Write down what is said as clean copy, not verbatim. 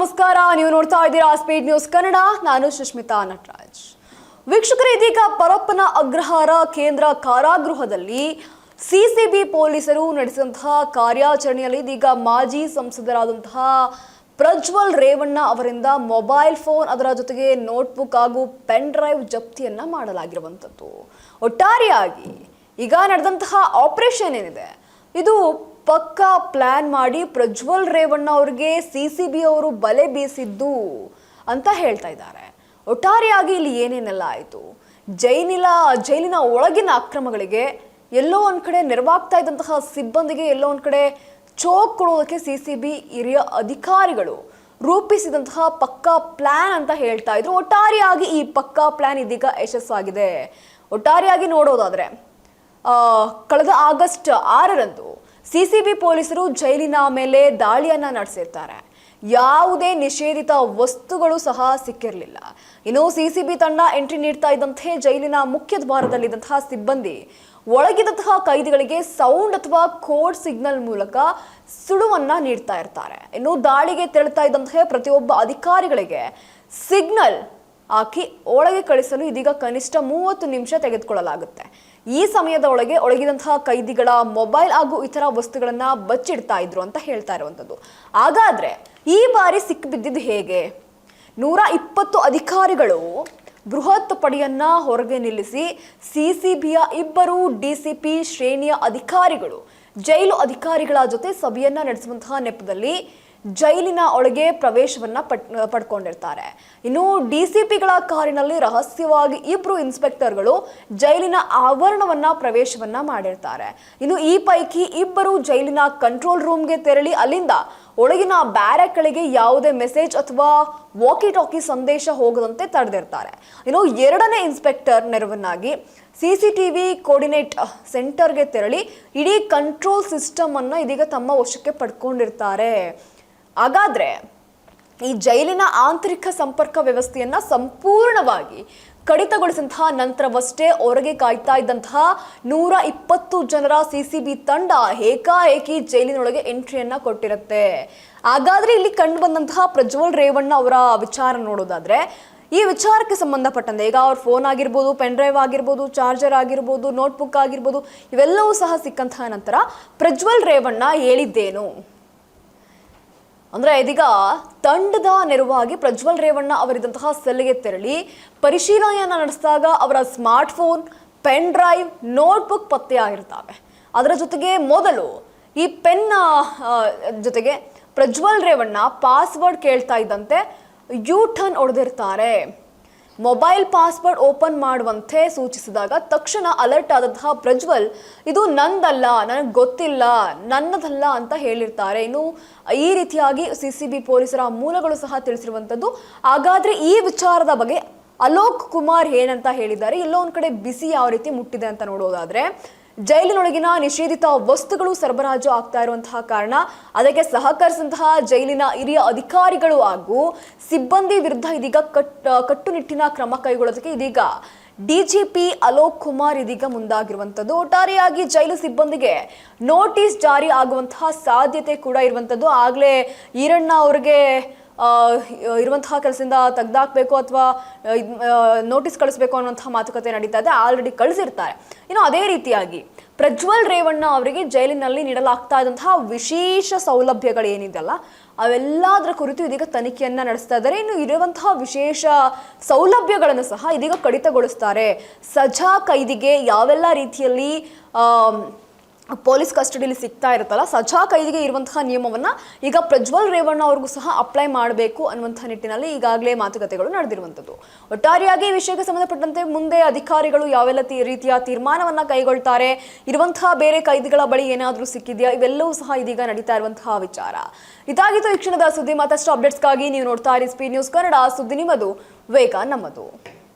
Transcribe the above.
ನಮಸ್ಕಾರ. ನೀವು ನೋಡ್ತಾ ಇದ್ದೀರಾ ಸ್ಪೀಡ್ ನ್ಯೂಸ್ ಕನ್ನಡ. ನಾನು ಸುಷ್ಮಿತಾ ನಟರಾಜ್. ವೀಕ್ಷಕರೇ, ಇದೀಗ ಪರಪ್ಪನ ಅಗ್ರಹಾರ ಕೇಂದ್ರ ಕಾರಾಗೃಹದಲ್ಲಿ ಸಿಸಿಬಿ ಪೊಲೀಸರು ನಡೆಸಿದಂತಹ ಕಾರ್ಯಾಚರಣೆಯಲ್ಲಿ ಇದೀಗ ಮಾಜಿ ಸಂಸದರಾದಂತಹ ಪ್ರಜ್ವಲ್ ರೇವಣ್ಣ ಅವರಿಂದ ಮೊಬೈಲ್ ಫೋನ್, ಅದರ ಜೊತೆಗೆ ನೋಟ್ಬುಕ್ ಹಾಗೂ ಪೆನ್ ಡ್ರೈವ್ ಜಪ್ತಿಯನ್ನ ಮಾಡಲಾಗಿರುವಂಥದ್ದು. ಒಟ್ಟಾರೆಯಾಗಿ ಈಗ ನಡೆದಂತಹ ಆಪರೇಷನ್ ಏನಿದೆ ಇದು ಪಕ್ಕಾ ಪ್ಲಾನ್ ಮಾಡಿ ಪ್ರಜ್ವಲ್ ರೇವಣ್ಣ ಅವರಿಗೆ ಸಿಸಿಬಿ ಅವರು ಬಲೆ ಬೀಸಿದ್ದು ಅಂತ ಹೇಳ್ತಾ ಇದ್ದಾರೆ. ಒಟ್ಟಾರೆಯಾಗಿ ಇಲ್ಲಿ ಏನೇನೆಲ್ಲ ಆಯಿತು, ಜೈಲಿನ ಒಳಗಿನ ಅಕ್ರಮಗಳಿಗೆ ಎಲ್ಲೋ ಒಂದ್ ಕಡೆ ನೆರವಾಗ್ತಾ ಇದ್ದಂತಹ ಸಿಬ್ಬಂದಿಗೆ ಎಲ್ಲೋ ಒಂದ್ ಕಡೆ ಚೋಕ್ ಕೊಡೋದಕ್ಕೆ ಸಿಸಿಬಿ ಹಿರಿಯ ಅಧಿಕಾರಿಗಳು ರೂಪಿಸಿದಂತಹ ಪಕ್ಕಾ ಪ್ಲಾನ್ ಅಂತ ಹೇಳ್ತಾ ಇದ್ರು. ಒಟ್ಟಾರೆಯಾಗಿ ಈ ಪಕ್ಕಾ ಪ್ಲಾನ್ ಇದೀಗ ಯಶಸ್ಸಾಗಿದೆ. ಒಟ್ಟಾರೆಯಾಗಿ ನೋಡೋದಾದ್ರೆ ಕಳೆದ ಆಗಸ್ಟ್ 6ರಂದು ಸಿಸಿಬಿ ಪೊಲೀಸರು ಜೈಲಿನ ಮೇಲೆ ದಾಳಿಯನ್ನ ನಡೆಸಿರ್ತಾರೆ. ಯಾವುದೇ ನಿಷೇಧಿತ ವಸ್ತುಗಳು ಸಹ ಸಿಕ್ಕಿರಲಿಲ್ಲ. ಇನ್ನು ಸಿಸಿಬಿ ತಂಡ ಎಂಟ್ರಿ ನೀಡ್ತಾ ಇದ್ದಂತೆ ಜೈಲಿನ ಮುಖ್ಯ ದ್ವಾರದಲ್ಲಿದ್ದಂತಹ ಸಿಬ್ಬಂದಿ ಒಳಗಿದಂತಹ ಕೈದಿಗಳಿಗೆ ಸೌಂಡ್ ಅಥವಾ ಕೋಡ್ ಸಿಗ್ನಲ್ ಮೂಲಕ ಸುಳುವನ್ನ ನೀಡ್ತಾ ಇರ್ತಾರೆ. ಇನ್ನು ದಾಳಿಗೆ ತೆರಳುತ್ತಾ ಇದ್ದಂತಹ ಪ್ರತಿಯೊಬ್ಬ ಅಧಿಕಾರಿಗಳಿಗೆ ಸಿಗ್ನಲ್ ಹಾಕಿ ಒಳಗೆ ಕಳಿಸಲು ಇದೀಗ ಕನಿಷ್ಠ 30 ನಿಮಿಷ ತೆಗೆದುಕೊಳ್ಳಲಾಗುತ್ತೆ. ಈ ಸಮಯದ ಒಳಗಿದಂತಹ ಕೈದಿಗಳ ಮೊಬೈಲ್ ಹಾಗೂ ಇತರ ವಸ್ತುಗಳನ್ನ ಬಚ್ಚಿಡ್ತಾ ಇದ್ರು ಅಂತ ಹೇಳ್ತಾ ಇರುವಂತದ್ದು. ಹಾಗಾದ್ರೆ ಈ ಬಾರಿ ಸಿಕ್ಕಿಬಿದ್ದಿದ್ದು ಹೇಗೆ? 120 ಅಧಿಕಾರಿಗಳು ಬೃಹತ್ ಪಡೆಯನ್ನ ಹೊರಗೆ ನಿಲ್ಲಿಸಿ ಸಿಸಿಬಿಯ 2 ಡಿಸಿಪಿ ಶ್ರೇಣಿಯ ಅಧಿಕಾರಿಗಳು ಜೈಲು ಅಧಿಕಾರಿಗಳ ಜೊತೆ ಸಭೆಯನ್ನ ನಡೆಸುವಂತಹ ನೆಪದಲ್ಲಿ ಜೈಲಿನ ಒಳಗೆ ಪ್ರವೇಶವನ್ನ ಪಡ್ಕೊಂಡಿರ್ತಾರೆ. ಇನ್ನು ಡಿಸಿಪಿಗಳ ಕಾರಿನಲ್ಲಿ ರಹಸ್ಯವಾಗಿ 2 ಇನ್ಸ್ಪೆಕ್ಟರ್ಗಳು ಜೈಲಿನ ಆವರಣವನ್ನ ಪ್ರವೇಶವನ್ನ ಮಾಡಿರ್ತಾರೆ. ಇನ್ನು ಈ ಪೈಕಿ 2 ಜೈಲಿನ ಕಂಟ್ರೋಲ್ ರೂಮ್ಗೆ ತೆರಳಿ ಅಲ್ಲಿಂದ ಒಳಗಿನ ಬ್ಯಾರಕ್ಗಳಿಗೆ ಯಾವುದೇ ಮೆಸೇಜ್ ಅಥವಾ ವಾಕಿ ಟಾಕಿ ಸಂದೇಶ ಹೋಗದಂತೆ ತಡೆದಿರ್ತಾರೆ. ಇನ್ನು 2ನೇ ಇನ್ಸ್ಪೆಕ್ಟರ್ ನೆರವನ್ನಾಗಿ ಸಿಸಿಟಿವಿ ಕೋಆರ್ಡಿನೇಟ್ ಸೆಂಟರ್ಗೆ ತೆರಳಿ ಇಡೀ ಕಂಟ್ರೋಲ್ ಸಿಸ್ಟಮ್ ಅನ್ನ ಇದೀಗ ತಮ್ಮ ವಶಕ್ಕೆ ಪಡ್ಕೊಂಡಿರ್ತಾರೆ. ಹಾಗಾದ್ರೆ ಈ ಜೈಲಿನ ಆಂತರಿಕ ಸಂಪರ್ಕ ವ್ಯವಸ್ಥೆಯನ್ನ ಸಂಪೂರ್ಣವಾಗಿ ಕಡಿತಗೊಳಿಸಿದಂತಹ ನಂತರವಷ್ಟೇ ಹೊರಗೆ ಕಾಯ್ತಾ ಇದ್ದಂತಹ 120 ಜನರ ಸಿಸಿಬಿ ತಂಡ ಏಕಾಏಕಿ ಜೈಲಿನೊಳಗೆ ಎಂಟ್ರಿಯನ್ನ ಕೊಟ್ಟಿರುತ್ತೆ. ಹಾಗಾದ್ರೆ ಇಲ್ಲಿ ಕಂಡು ಬಂದಂತಹ ಪ್ರಜ್ವಲ್ ರೇವಣ್ಣ ಅವರ ವಿಚಾರ ನೋಡೋದಾದ್ರೆ, ಈ ವಿಚಾರಕ್ಕೆ ಸಂಬಂಧಪಟ್ಟಂತೆ ಈಗ ಅವ್ರ ಫೋನ್ ಆಗಿರ್ಬೋದು, ಪೆನ್ ಡ್ರೈವ್ ಆಗಿರ್ಬೋದು, ಚಾರ್ಜರ್ ಆಗಿರ್ಬೋದು, ನೋಟ್ಬುಕ್ ಆಗಿರ್ಬೋದು, ಇವೆಲ್ಲವೂ ಸಹ ಸಿಕ್ಕಂತಹ ನಂತರ ಪ್ರಜ್ವಲ್ ರೇವಣ್ಣ ಹೇಳಿದ್ದೇನು ಅಂದ್ರೆ, ಇದೀಗ ತಂಡದ ನೆರವಾಗಿ ಪ್ರಜ್ವಲ್ ರೇವಣ್ಣ ಅವರಿದ್ದಂತಹ ಸೆಲ್ಗೆ ತೆರಳಿ ಪರಿಶೀಲನೆಯನ್ನ ನಡೆಸಿದಾಗ ಅವರ smart phone, pen drive, notebook ಪತ್ತೆಯಾಗಿರ್ತವೆ. ಅದರ ಜೊತೆಗೆ ಮೊದಲು ಈ ಪೆನ್ ಜೊತೆಗೆ ಪ್ರಜ್ವಲ್ ರೇವಣ್ಣ ಪಾಸ್ವರ್ಡ್ ಕೇಳ್ತಾ ಇದ್ದಂತೆ ಯೂ-ಟರ್ನ್ ಹೊಡೆದಿರ್ತಾರೆ. ಮೊಬೈಲ್ ಪಾಸ್ವರ್ಡ್ ಓಪನ್ ಮಾಡುವಂತೆ ಸೂಚಿಸಿದಾಗ ತಕ್ಷಣ ಅಲರ್ಟ್ ಆದಂತಹ ಪ್ರಜ್ವಲ್ ಇದು ನಂದಲ್ಲ, ನನಗೆ ಗೊತ್ತಿಲ್ಲ, ನನ್ನದಲ್ಲ ಅಂತ ಹೇಳಿರ್ತಾರೆ. ಇನ್ನು ಈ ರೀತಿಯಾಗಿ ಸಿಸಿಬಿ ಪೊಲೀಸರ ಮೂಲಗಳು ಸಹ ತಿಳಿಸಿರುವಂಥದ್ದು. ಹಾಗಾದ್ರೆ ಈ ವಿಚಾರದ ಬಗ್ಗೆ ಅಲೋಕ್ ಕುಮಾರ್ ಏನಂತ ಹೇಳಿದ್ದಾರೆ, ಎಲ್ಲೋ ಒಂದ್ ಕಡೆ ಬಿಸಿ ಯಾವ ರೀತಿ ಮುಟ್ಟಿದೆ ಅಂತ ನೋಡೋದಾದ್ರೆ, ಜೈಲಿನೊಳಗಿನ ನಿಷೇಧಿತ ವಸ್ತುಗಳು ಸರಬರಾಜು ಆಗ್ತಾ ಇರುವಂತಹ ಕಾರಣ ಅದಕ್ಕೆ ಸಹಕರಿಸಿದಂತಹ ಜೈಲಿನ ಹಿರಿಯ ಅಧಿಕಾರಿಗಳು ಹಾಗೂ ಸಿಬ್ಬಂದಿ ವಿರುದ್ಧ ಇದೀಗ ಕಟ್ಟುನಿಟ್ಟಿನ ಕ್ರಮ ಕೈಗೊಳ್ಳೋದಕ್ಕೆ ಇದೀಗ ಡಿಜಿಪಿ ಅಲೋಕ್ ಕುಮಾರ್ ಇದೀಗ ಮುಂದಾಗಿರುವಂಥದ್ದು. ಒಟ್ಟಾರೆಯಾಗಿ ಜೈಲು ಸಿಬ್ಬಂದಿಗೆ ನೋಟಿಸ್ ಜಾರಿ ಆಗುವಂತಹ ಸಾಧ್ಯತೆ ಕೂಡ ಇರುವಂಥದ್ದು. ಆಗ್ಲೇ ಈರಣ್ಣ ಅವರಿಗೆ ಇರುವಂತಹ ಕೆಲಸದಿಂದ ತೆಗೆದಾಕಬೇಕು ಅಥವಾ ನೋಟಿಸ್ ಕಳಿಸ್ಬೇಕು ಅನ್ನುವಂತಹ ಮಾತುಕತೆ ನಡೀತಾ ಇದೆ. ಆಲ್ರೆಡಿ ಕಳಿಸಿರ್ತಾರೆ. ಇನ್ನು ಅದೇ ರೀತಿಯಾಗಿ ಪ್ರಜ್ವಲ್ ರೇವಣ್ಣ ಅವರಿಗೆ ಜೈಲಿನಲ್ಲಿ ನೀಡಲಾಗ್ತಾ ಇದ್ದಂತಹ ವಿಶೇಷ ಸೌಲಭ್ಯಗಳು ಏನಿದೆಯಲ್ಲ ಅವೆಲ್ಲದರ ಕುರಿತು ಇದೀಗ ತನಿಖೆಯನ್ನ ನಡೆಸ್ತಾ ಇದ್ದಾರೆ. ಇನ್ನು ಇರುವಂತಹ ವಿಶೇಷ ಸೌಲಭ್ಯಗಳನ್ನು ಸಹ ಇದೀಗ ಕಡಿತಗೊಳಿಸ್ತಾರೆ. ಸಜಾ ಕೈದಿಗೆ ಯಾವೆಲ್ಲ ರೀತಿಯಲ್ಲಿ ಪೊಲೀಸ್ ಕಸ್ಟಡಿಯಲ್ಲಿ ಸಿಗ್ತಾ ಇರುತ್ತಲ್ಲ, ಸಜಾ ಕೈದಿಗೆ ಇರುವಂತಹ ನಿಯಮವನ್ನ ಈಗ ಪ್ರಜ್ವಲ್ ರೇವಣ್ಣ ಅವ್ರಿಗೂ ಸಹ ಅಪ್ಲೈ ಮಾಡಬೇಕು ಅನ್ನುವಂತಹ ನಿಟ್ಟಿನಲ್ಲಿ ಈಗಾಗಲೇ ಮಾತುಕತೆಗಳು ನಡೆದಿರುವಂಥದ್ದು. ಒಟ್ಟಾರೆಯಾಗಿ ಈ ವಿಷಯಕ್ಕೆ ಸಂಬಂಧಪಟ್ಟಂತೆ ಮುಂದೆ ಅಧಿಕಾರಿಗಳು ಯಾವೆಲ್ಲ ರೀತಿಯ ತೀರ್ಮಾನವನ್ನ ಕೈಗೊಳ್ತಾರೆ, ಇರುವಂತಹ ಬೇರೆ ಕೈದಿಗಳ ಬಳಿ ಏನಾದರೂ ಸಿಕ್ಕಿದೆಯಾ, ಇವೆಲ್ಲವೂ ಸಹ ಇದೀಗ ನಡೀತಾ ಇರುವಂತಹ ವಿಚಾರ. ಇದಾಗಿತ್ತು ಈ ಕ್ಷಣದ ಸುದ್ದಿ. ಮತ್ತಷ್ಟು ಅಪ್ಡೇಟ್ಸ್ಗಾಗಿ ನೀವು ನೋಡ್ತಾ ಇರಿ ಸ್ಪೀಡ್ ನ್ಯೂಸ್ ಕನ್ನಡ. ಸುದ್ದಿ ನಿಮ್ಮದು, ವೇಗ ನಮ್ಮದು.